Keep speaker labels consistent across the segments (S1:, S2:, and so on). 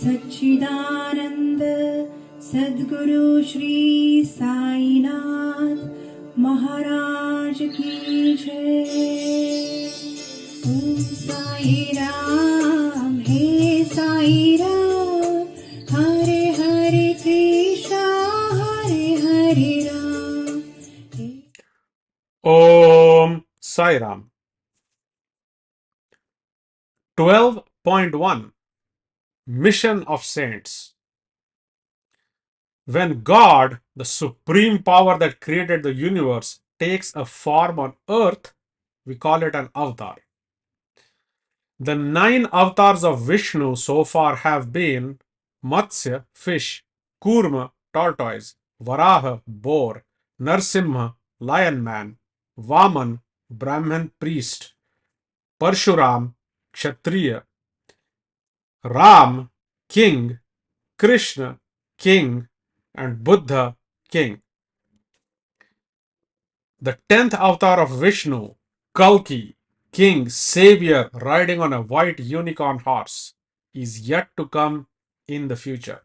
S1: सच्चिदानंद सद्गुरु श्री साईनाथ महाराज की जय। ओम साई राम, हे Sai Ram, Hare Hare Krishna Hare Hare Ram.
S2: Om Sai Ram. 12.1 Mission of Saints. When God, the supreme power that created the universe, takes a form on earth, we call it an avatar. The 9 avatars of Vishnu so far have been Matsya, fish; Kurma, tortoise; Varaha, boar; Narsimha, lion man; Vaman, Brahman priest; Parshuram, Kshatriya; Ram, king; Krishna, king; and Buddha, king. The 10th avatar of Vishnu, Kalki, king, savior, riding on a white unicorn horse, is yet to come in the future.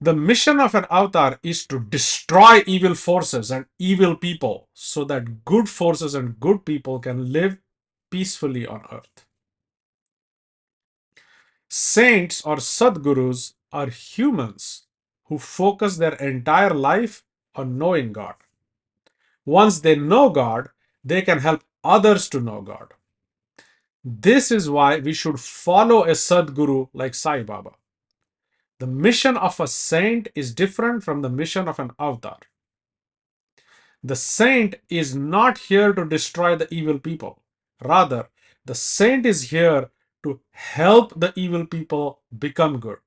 S2: The mission of an avatar is to destroy evil forces and evil people so that good forces and good people can live peacefully on earth. Saints or Sadgurus are humans who focus their entire life on knowing God. Once they know God, they can help others to know God. This is why we should follow a Sadguru like Sai Baba. The mission of a saint is different from the mission of an avatar. The saint is not here to destroy the evil people. Rather, the saint is here to help the evil people become good.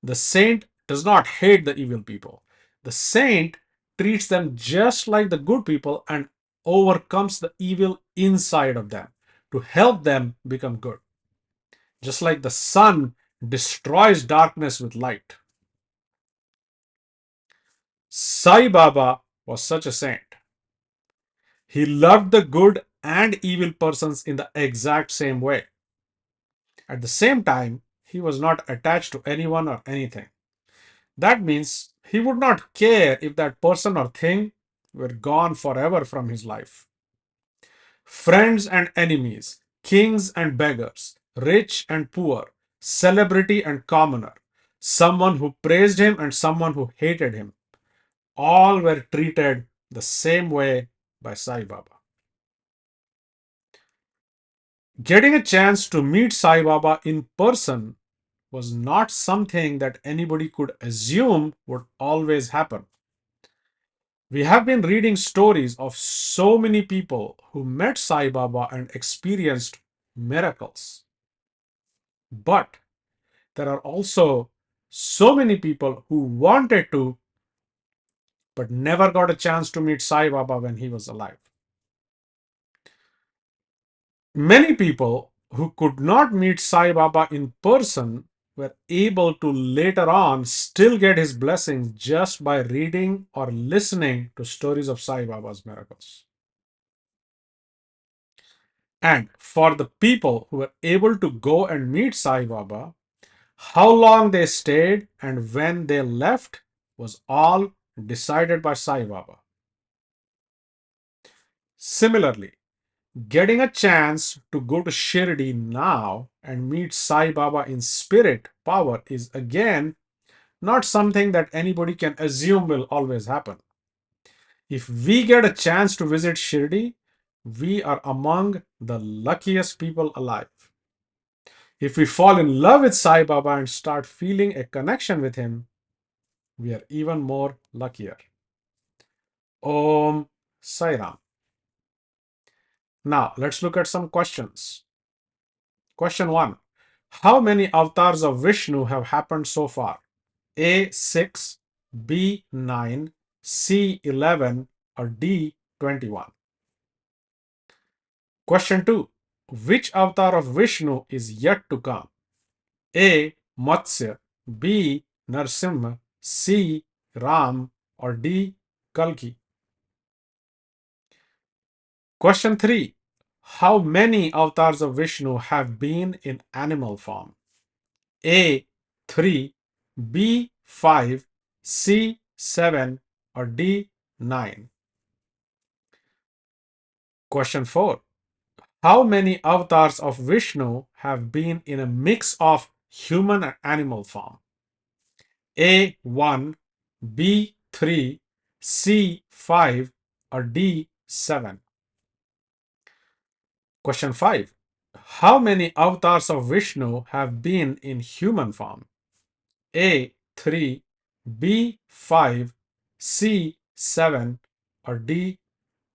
S2: The saint does not hate the evil people. The saint treats them just like the good people and overcomes the evil inside of them to help them become good. Just like the sun destroys darkness with light. Sai Baba was such a saint. He loved the good and evil persons in the exact same way. At the same time, he was not attached to anyone or anything. That means he would not care if that person or thing were gone forever from his life. Friends and enemies, kings and beggars, rich and poor, celebrity and commoner, someone who praised him and someone who hated him, all were treated the same way by Sai Baba. Getting a chance to meet Sai Baba in person was not something that anybody could assume would always happen. We have been reading stories of so many people who met Sai Baba and experienced miracles. But there are also so many people who wanted to but never got a chance to meet Sai Baba when he was alive. Many people who could not meet Sai Baba in person were able to later on still get his blessings just by reading or listening to stories of Sai Baba's miracles. And for the people who were able to go and meet Sai Baba, how long they stayed and when they left was all decided by Sai Baba. Similarly, getting a chance to go to Shirdi now and meet Sai Baba in spirit power is again not something that anybody can assume will always happen. If we get a chance to visit Shirdi, we are among the luckiest people alive. If we fall in love with Sai Baba and start feeling a connection with him, we are even more luckier. Om Sai Ram. Now, let's look at some questions. Question 1. How many avatars of Vishnu have happened so far? A 6, B 9, C 11, or D 21? Question 2. Which avatar of Vishnu is yet to come? A. Matsya, B. Narsimha, C. Ram, or D. Kalki? Question 3. How many avatars of Vishnu have been in animal form? A. 3, B. 5, C. 7, or D. 9? Question 4. How many avatars of Vishnu have been in a mix of human and animal form? A. 1, B. 3, C. 5, or D. 7? Question 5. How many avatars of Vishnu have been in human form? A. 3, B. 5, C. 7, or D.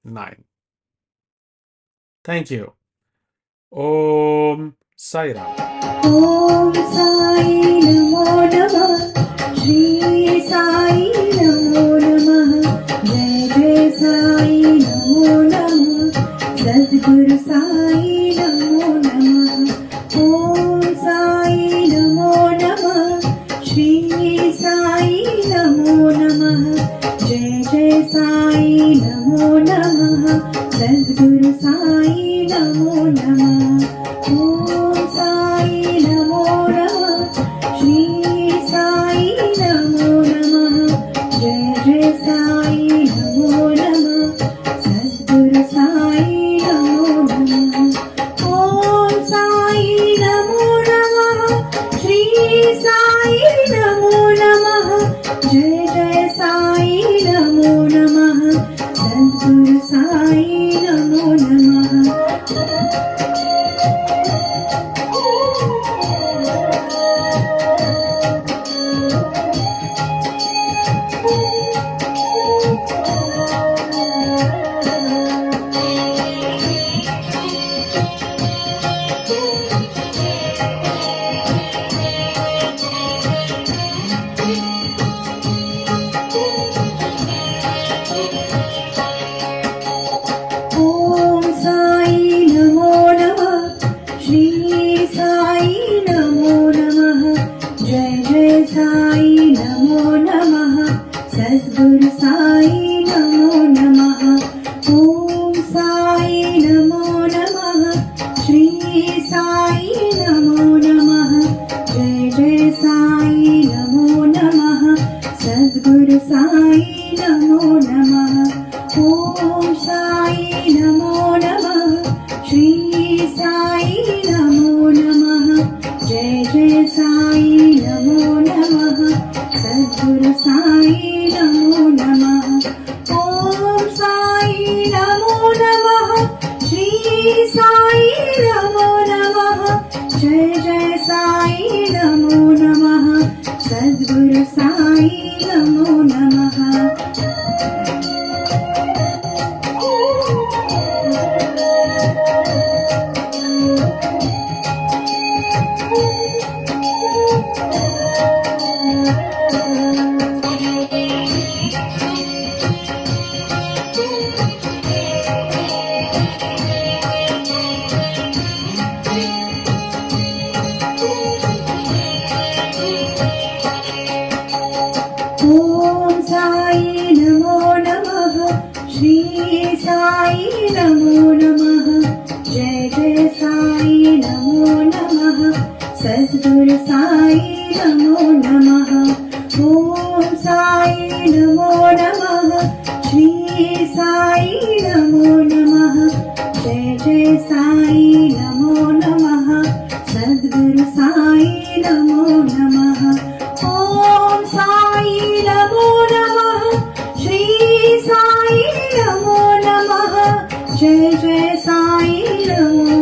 S2: 9? Thank you. Om Sai Ram.
S1: Om Sai Namo Namah, Shri Sai Namo Namah, Jai Jai Sai Namo Namah, Sadguru Sai Namo Namah. Om Sai Namo Namah, Shri Sai Namo Namah, Jai Jai Sai Namo Namah, Sadguru Sai Namo Namah. Om Sai Namo Namah, Shri Sai Namo Namah, Jai Jai Sai Namo Namah, Sadguru Sai Namo Namah. Om Sai Namo Namah, Shri Sai Namo Namah, Jai Jai Sai Namo Namah, Sadguru Sai Namo Namah. Om Sai Namo Namah, Shri Sai Namo Namah, Jai Jai Sai Namo Namah, Sadguru Sai Namo Namah. Om Sai Namo Namah, Shri Sai Namo Namah, Jai Jai Sai Namo Namah, Sadguru Sai Namo Namah. Om Sai Namo Namah, Shri Sai Namo Namah, Jai Jai Sai Namo Namah, Sadguru Sai Namo Namah. Om Sai Namo Namah, Shri Sai Namo Namah, Jai Jai Sai Namo Namah, Sadguru Sai Namo Namah. Om Sai Namo Namah, Shri Sai Namo Namah, Jai Jai Sai Namo Namah, Sadguru Sai Namo Namah. Om Sai Namo Namah, Shri Sai Namo Namah, Jai Jai Sai Namo Namah, Sadguru Sai Namo Namah. Om Sai Namo Namah, Shri Sai Namo Namah, Jai Jai Sai Namo